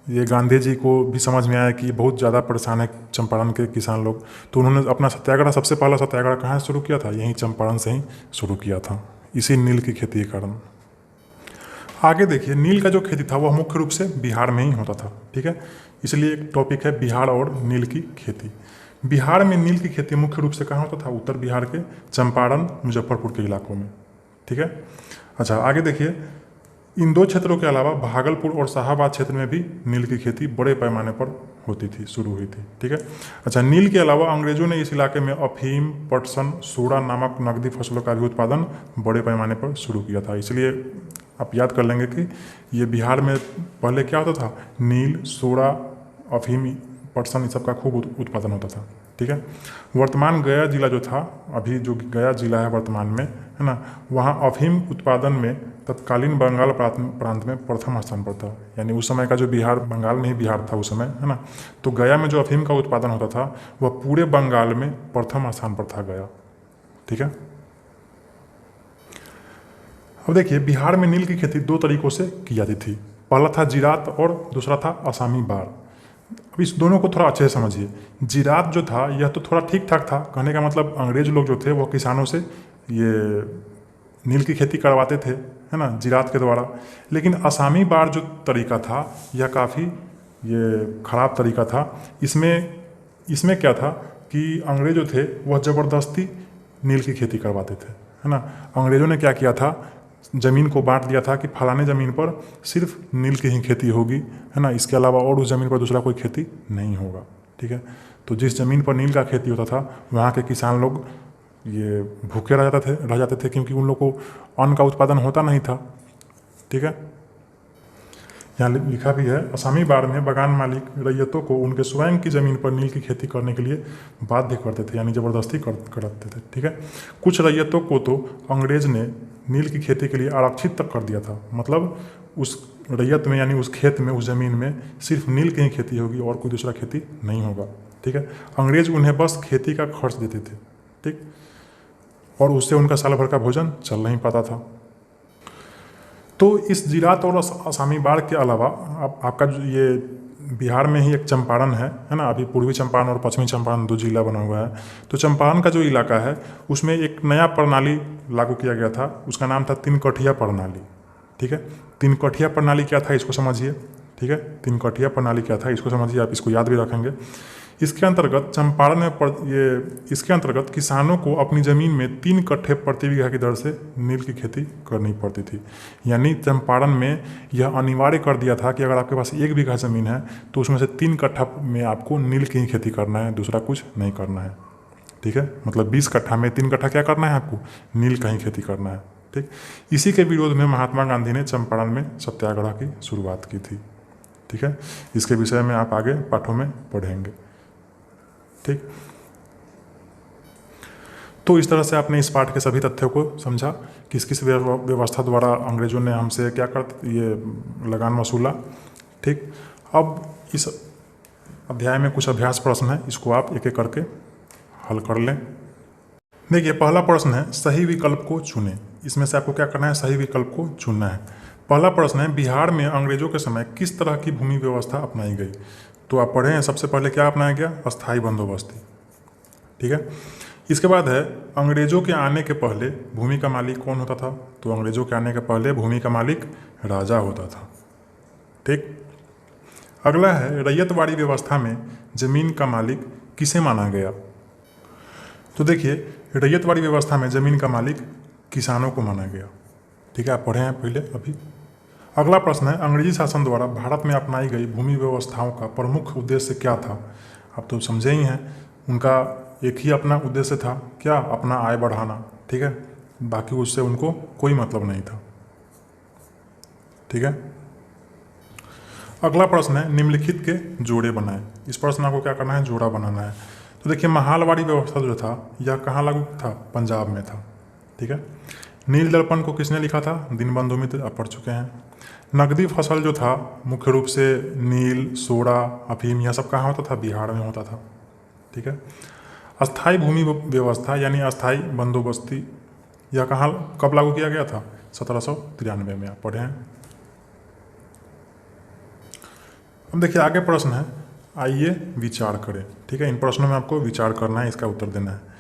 [SPEAKER 1] ये गांधी जी को भी समझ में आया कि बहुत ज़्यादा परेशान है चंपारण के किसान लोग। तो उन्होंने अपना सत्याग्रह, सबसे पहला सत्याग्रह कहाँ से शुरू किया था, यहीं चंपारण से ही शुरू किया था, इसी नील की खेती के कारण। आगे देखिए, नील का जो खेती था वह मुख्य रूप से बिहार में ही होता था, ठीक है। इसलिए एक टॉपिक है बिहार और नील की खेती। बिहार में नील की खेती मुख्य रूप से कहाँ होता था, उत्तर बिहार के चंपारण मुजफ्फरपुर के इलाकों में, ठीक है। अच्छा, आगे देखिए, इन दो क्षेत्रों के अलावा भागलपुर और शाहाबाद क्षेत्र में भी नील की खेती बड़े पैमाने पर होती थी, शुरू हुई थी, ठीक है। अच्छा, नील के अलावा अंग्रेजों ने इस इलाके में अफीम, पटसन, सोडा नामक नकदी फसलों का भी उत्पादन बड़े पैमाने पर शुरू किया था। इसलिए आप याद कर लेंगे कि ये बिहार में पहले क्या होता था, नील, सोडा, अफीम, पटसन, इस सब का खूब उत्पादन होता था, ठीक है। वर्तमान गया जिला जो था, अभी जो गया जिला है वर्तमान में, है ना, वहाँ अफीम उत्पादन में तत्कालीन बंगाल प्रांत में प्रथम स्थान पर था। यानी उस समय का जो बिहार, बंगाल नहीं बिहार था उस समय, है ना। तो गया में जो अफीम का उत्पादन होता था वह पूरे बंगाल में प्रथम स्थान पर था गया, ठीक है। अब देखिए, बिहार में नील की खेती दो तरीकों से की जाती थी। पहला था जीरात और दूसरा था आसामी बाढ़। अब इस दोनों को थोड़ा अच्छे से समझिए। जीरात जो था यह तो थोड़ा ठीक ठाक था, कहने का मतलब अंग्रेज लोग जो थे वो किसानों से ये नील की खेती करवाते थे, है ना, जीरात के द्वारा। लेकिन आसामी बाढ़ जो तरीका था यह काफ़ी ये खराब तरीका था। इसमें क्या था कि अंग्रेज जो थे वह ज़बरदस्ती नील की खेती करवाते थे, है ना। अंग्रेज़ों ने क्या किया था, ज़मीन को बांट दिया था कि फलाने ज़मीन पर सिर्फ नील की ही खेती होगी, है ना, इसके अलावा और उस ज़मीन पर दूसरा कोई खेती नहीं होगा, ठीक है। तो जिस ज़मीन पर नील का खेती होता था वहाँ के किसान लोग ये भूखे रह जाते थे क्योंकि उन लोग को अन्न का उत्पादन होता नहीं था, ठीक है। यहाँ लिखा भी है, असामी बाढ़ में बगान मालिक रैयतों को उनके स्वयं की ज़मीन पर नील की खेती करने के लिए बाध्य करते थे, यानी ज़बरदस्ती करते थे, ठीक है। कुछ रैयतों को तो अंग्रेज ने नील की खेती के लिए आरक्षित तक कर दिया था। मतलब उस रैयत में, यानी उस खेत में, उस ज़मीन में सिर्फ नील की ही खेती होगी और कोई दूसरा खेती नहीं होगा, ठीक है। अंग्रेज उन्हें बस खेती का खर्च देते थे, ठीक, और उससे उनका साल भर का भोजन चल नहीं पाता था। तो इस जीरात और आसामी बाढ़ के अलावा आपका जो ये बिहार में ही एक चंपारण है ना, अभी पूर्वी चंपारण और पश्चिमी चंपारण दो जिला बना हुआ है। तो चंपारण का जो इलाका है उसमें एक नया प्रणाली लागू किया गया था, उसका नाम था तिनकठिया प्रणाली, ठीक है। तिनकठिया प्रणाली क्या था इसको समझिए, ठीक है। तिनकठिया प्रणाली क्या था इसको समझिए, आप इसको याद भी रखेंगे। इसके अंतर्गत चंपारण में इसके अंतर्गत किसानों को अपनी ज़मीन में 3 कट्ठे प्रति बीघा की दर से नील की खेती करनी पड़ती थी। यानी चंपारण में यह अनिवार्य कर दिया था कि अगर आपके पास 1 बीघा ज़मीन है तो उसमें से 3 कट्ठा में आपको नील की ही खेती करना है, दूसरा कुछ नहीं करना है। ठीक है, मतलब 20 कट्ठा में 3 कट्ठा क्या करना है आपको, नील का ही खेती करना है। ठीक, इसी के विरोध में महात्मा गांधी ने चंपारण में सत्याग्रह की शुरुआत की थी। ठीक है, इसके विषय में आप आगे पाठों में पढ़ेंगे। ठीक, तो इस तरह से आपने इस पाठ के सभी तथ्यों को समझा, किस किस व्यवस्था द्वारा अंग्रेजों ने हमसे क्या ये लगान वसूला। ठीक, अब इस अध्याय में कुछ अभ्यास प्रश्न है, इसको आप एक एक करके हल कर लें। देखिए, पहला प्रश्न है सही विकल्प को चुनें। इसमें से आपको क्या करना है, सही विकल्प को चुनना है। पहला प्रश्न है बिहार में अंग्रेजों के समय किस तरह की भूमि व्यवस्था अपनाई गई। तो आप पढ़े हैं, सबसे पहले क्या अपनाया गया, अस्थाई बंदोबस्ती। ठीक है, इसके बाद है अंग्रेजों के आने के पहले भूमि का मालिक कौन होता था। तो अंग्रेजों के आने के पहले भूमि का मालिक राजा होता था। ठीक, अगला है रैयतवाड़ी व्यवस्था में जमीन का मालिक किसे माना गया। तो देखिए, रैयतवाड़ी व्यवस्था में जमीन का मालिक किसानों को माना गया। ठीक है, आप पढ़े हैं पहले अभी। अगला प्रश्न है अंग्रेजी शासन द्वारा भारत में अपनाई गई भूमि व्यवस्थाओं का प्रमुख उद्देश्य क्या था। आप तो समझे ही हैं, उनका एक ही अपना उद्देश्य था, क्या, अपना आय बढ़ाना। ठीक है, बाकी उससे उनको कोई मतलब नहीं था। ठीक है, अगला प्रश्न है निम्नलिखित के जोड़े बनाएं। इस प्रश्न को क्या करना है, जोड़ा बनाना है। तो देखिए, महालवाड़ी व्यवस्था जो था यह कहाँ लागू था, पंजाब में था। ठीक है, नील दर्पण को किसने लिखा था, दीनबंधु मित्र, आप पढ़ चुके हैं। नकदी फसल जो था मुख्य रूप से नील, सोडा, अफीम, यह सब कहाँ होता था, बिहार में होता था। ठीक है, अस्थाई भूमि व्यवस्था यानी अस्थाई बंदोबस्ती यह कहाँ कब लागू किया गया था, 1793 में, आप पढ़े हैं। अब देखिए आगे प्रश्न है, आइए विचार करें। ठीक है, इन प्रश्नों में आपको विचार करना है, इसका उत्तर देना है।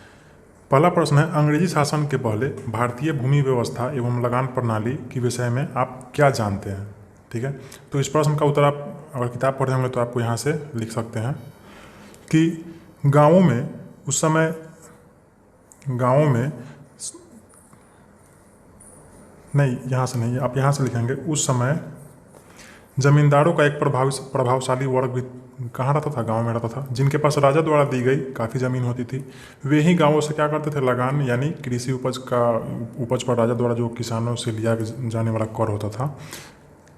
[SPEAKER 1] पहला प्रश्न है अंग्रेजी शासन के पहले भारतीय भूमि व्यवस्था एवं लगान प्रणाली के विषय में आप क्या जानते हैं। ठीक है, तो इस प्रश्न का उत्तर आप अगर किताब पढ़े होंगे तो आपको यहाँ से लिख सकते हैं कि गाँवों में उस समय, गाँवों में नहीं, यहाँ से नहीं, आप यहाँ से लिखेंगे, उस समय जमींदारों का एक प्रभावशाली वर्ग भी कहाँ रहता था, गांव में रहता था, जिनके पास राजा द्वारा दी गई काफ़ी ज़मीन होती थी। वे ही गांवों से क्या करते थे, लगान यानी कृषि उपज पर राजा द्वारा जो किसानों से लिया जाने वाला कर होता था,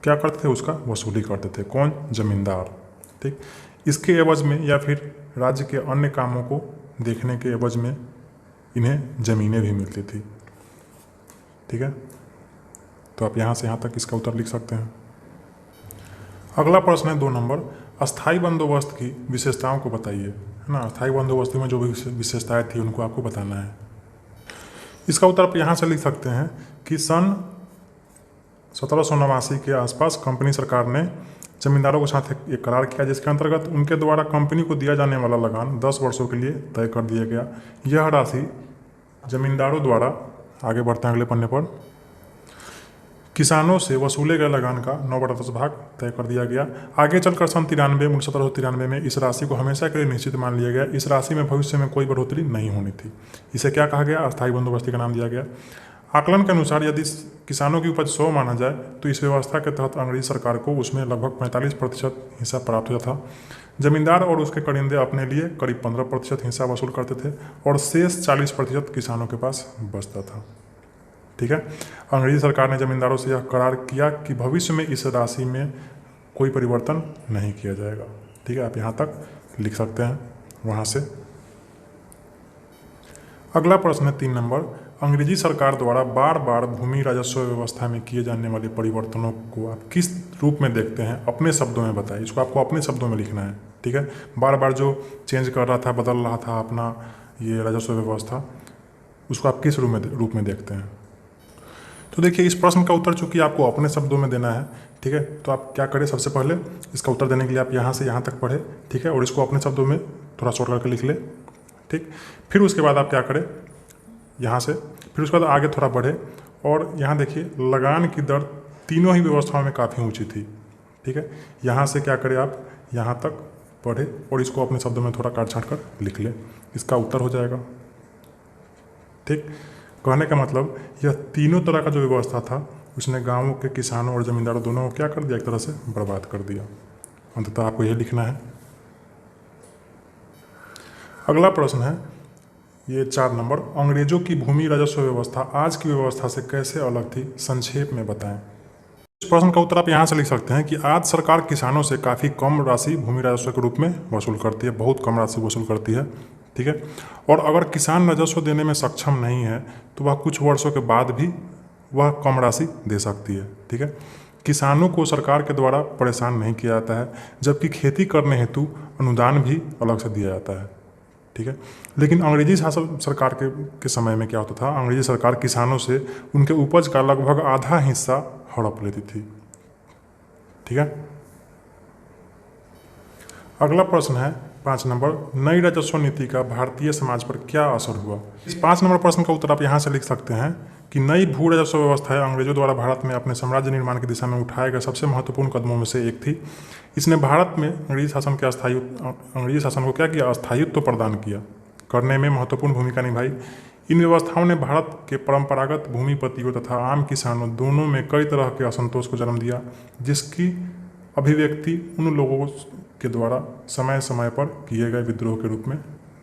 [SPEAKER 1] क्या करते थे, उसका वसूली करते थे। कौन, जमींदार। ठीक, इसके एवज में या फिर राज्य के अन्य कामों को देखने के एवज में इन्हें ज़मीनें भी मिलती थी। ठीक है, तो आप यहाँ से यहाँ तक इसका उत्तर लिख सकते हैं। अगला प्रश्न है 2 नंबर, अस्थाई बंदोबस्त की विशेषताओं को बताइए, है ना। अस्थाई बंदोबस्ती में जो भी विशेषताएं थी उनको आपको बताना है। इसका उत्तर आप यहाँ से लिख सकते हैं कि सन 1789 के आसपास कंपनी सरकार ने जमींदारों के साथ एक करार किया, जिसके अंतर्गत उनके द्वारा कंपनी को दिया जाने वाला लगान 10 वर्षों के लिए तय कर दिया गया। यह राशि जमींदारों द्वारा, आगे बढ़ते हैं अगले पन्ने पर, किसानों से वसूले गए लगान का 9/10 भाग तय कर दिया गया। आगे चलकर सन 1793 में इस राशि को हमेशा के लिए निश्चित मान लिया गया। इस राशि में भविष्य में कोई बढ़ोतरी नहीं होनी थी। इसे क्या कहा गया, अस्थाई बंदोबस्ती का नाम दिया गया। आकलन के अनुसार यदि किसानों की उपज 100 माना जाए तो इस व्यवस्था के तहत अंग्रेजी सरकार को उसमें लगभग 45% हिस्सा प्राप्त होता था। जमींदार और उसके करिंदे अपने लिए करीब 15% हिस्सा वसूल करते थे और शेष 40% किसानों के पास बचता था। ठीक है, अंग्रेजी सरकार ने जमींदारों से यह करार किया कि भविष्य में इस राशि में कोई परिवर्तन नहीं किया जाएगा। ठीक है, आप यहाँ तक लिख सकते हैं वहाँ से। अगला प्रश्न है 3 नंबर, अंग्रेजी सरकार द्वारा बार बार भूमि राजस्व व्यवस्था में किए जाने वाले परिवर्तनों को आप किस रूप में देखते हैं, अपने शब्दों में बताइए। इसको आपको अपने शब्दों में लिखना है। ठीक है, बार बार जो चेंज कर रहा था, बदल रहा था अपना ये राजस्व व्यवस्था, उसको आप किस रूप में देखते हैं। तो देखिए, इस प्रश्न का उत्तर चूंकि आपको अपने शब्दों में देना है, ठीक है, तो आप क्या करें, सबसे पहले इसका उत्तर देने के लिए आप यहाँ से यहाँ तक पढ़े, ठीक है, और इसको अपने शब्दों में थोड़ा शॉर्ट करके लिख ले। ठीक, फिर उसके बाद आप क्या करें, यहाँ से फिर उसके बाद आगे थोड़ा बढ़े और यहाँ देखिए लगान की दर तीनों ही व्यवस्थाओं में काफ़ी ऊँची थी। ठीक है, यहाँ से क्या करें, आप यहाँ तक पढ़े और इसको अपने शब्दों में थोड़ा काट छाँट कर लिख ले, इसका उत्तर हो जाएगा। ठीक, कहने का मतलब यह तीनों तरह का जो व्यवस्था था उसने गाँवों के किसानों और जमींदारों दोनों को क्या कर दिया, एक तरह से बर्बाद कर दिया। अंततः आपको यह लिखना है। अगला प्रश्न है ये 4 नंबर, अंग्रेजों की भूमि राजस्व व्यवस्था आज की व्यवस्था से कैसे अलग थी, संक्षेप में बताएं। इस प्रश्न का उत्तर आप यहाँ से लिख सकते हैं कि आज सरकार किसानों से काफ़ी कम राशि भूमि राजस्व के रूप में वसूल करती है, बहुत कम राशि वसूल करती है। ठीक है, और अगर किसान राजस्व देने में सक्षम नहीं है तो वह कुछ वर्षों के बाद भी वह कम राशि दे सकती है। ठीक है, किसानों को सरकार के द्वारा परेशान नहीं किया जाता है, जबकि खेती करने हेतु अनुदान भी अलग से दिया जाता है। ठीक है, लेकिन अंग्रेजी शासन सरकार के समय में क्या होता था, अंग्रेजी सरकार किसानों से उनके उपज का लगभग आधा हिस्सा हड़प लेती थी। ठीक है, अगला प्रश्न है 5 नंबर, नई राजस्व नीति का भारतीय समाज पर क्या असर हुआ। इस 5 नंबर प्रश्न का उत्तर आप यहाँ से लिख सकते हैं कि नई भू राजस्व व्यवस्था अंग्रेजों द्वारा भारत में अपने साम्राज्य निर्माण की दिशा में उठाए गए सबसे महत्वपूर्ण कदमों में से एक थी। इसने भारत में अंग्रेजी शासन को क्या किया, अस्थायित्व तो प्रदान किया, करने में महत्वपूर्ण भूमिका निभाई। इन व्यवस्थाओं ने भारत के परंपरागत भूमिपतियों तथा आम किसानों दोनों में कई तरह के असंतोष को जन्म दिया, जिसकी अभिव्यक्ति उन लोगों के द्वारा समय समय पर किए गए विद्रोह के रूप में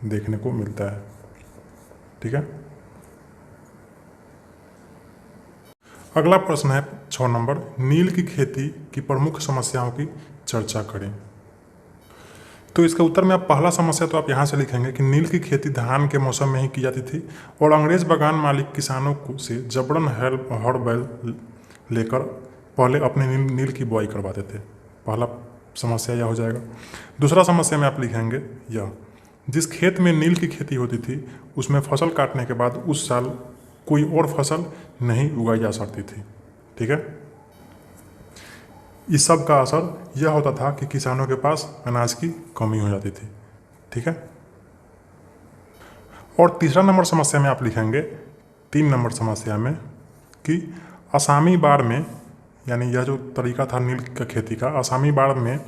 [SPEAKER 1] देखने को मिलता है। ठीक है, अगला प्रश्न है 6 नंबर, नील की खेती की प्रमुख समस्याओं की चर्चा करें। तो इसका उत्तर में आप पहला समस्या तो आप यहाँ से लिखेंगे कि नील की खेती धान के मौसम में ही की जाती थी और अंग्रेज बागान मालिक किसानों को से जबरन हड़ बैल लेकर पहले अपने नील की बुआई करवाते थे। पहला समस्या यह हो जाएगा। दूसरा समस्या में आप लिखेंगे यह, जिस खेत में नील की खेती होती थी उसमें फसल काटने के बाद उस साल कोई और फसल नहीं उगाई जा सकती थी। ठीक है, इस सब का असर यह होता था कि किसानों के पास अनाज की कमी हो जाती थी। ठीक है, और तीसरा नंबर समस्या में आप लिखेंगे 3 नंबर समस्या में कि असामी बाड़ में, यानी यह जो तरीका था नील का खेती का, असामी बाड़ में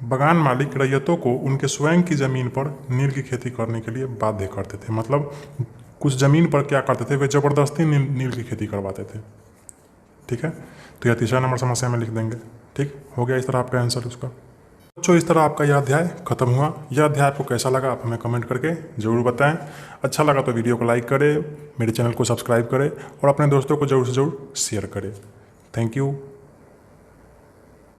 [SPEAKER 1] बागान मालिक रैयतों को उनके स्वयं की ज़मीन पर नील की खेती करने के लिए बाध्य करते थे। मतलब कुछ ज़मीन पर क्या करते थे, वे ज़बरदस्ती नील की खेती करवाते थे। ठीक है, तो यह तीसरा नंबर समस्या में लिख देंगे। ठीक हो गया, इस तरह आपका आंसर उसका। बच्चों, इस तरह आपका यह अध्याय खत्म हुआ। यह अध्याय आपको कैसा लगा आप हमें कमेंट करके ज़रूर बताएं। अच्छा लगा तो वीडियो को लाइक करें, मेरे चैनल को सब्सक्राइब करें और अपने दोस्तों को ज़रूर से ज़रूर शेयर करें। Thank you.